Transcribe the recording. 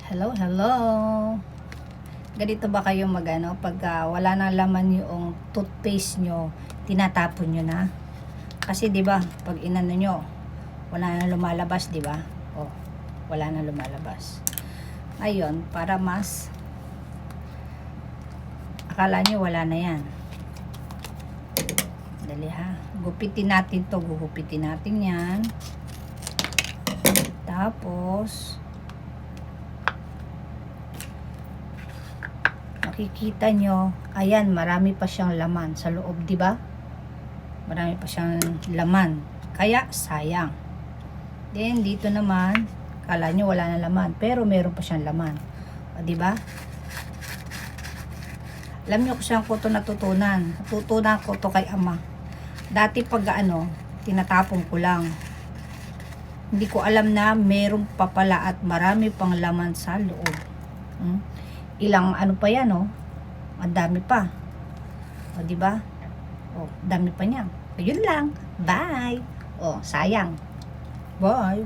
Hello, hello. Ganito ba kayo magano pag wala nang laman yung toothpaste nyo, tinatapon nyo na? Kasi 'di ba, pag inano nyo, wala nang lumalabas, 'di ba? Oh, wala nang lumalabas. Ayun, para mas akala nyo wala na 'yan. Dali ha. Gupitin natin 'to, gugupitin natin 'yan. Tapos makikita nyo, ayan, marami pa siyang laman sa loob, di ba? Marami pa siyang laman. Kaya, sayang. Then, dito naman, kala nyo wala na laman, pero meron pa siyang laman. O, di ba? Alam nyo kung saan ko ito natutunan. Natutunan ko ito kay ama. Dati pag tinatapon ko lang. Hindi ko alam na meron pa pala at marami pang laman sa loob. Ilang ano pa yan, oh. Ang dami pa. O, di ba? O, dami pa niya. Ayun lang. Bye. O, sayang. Bye.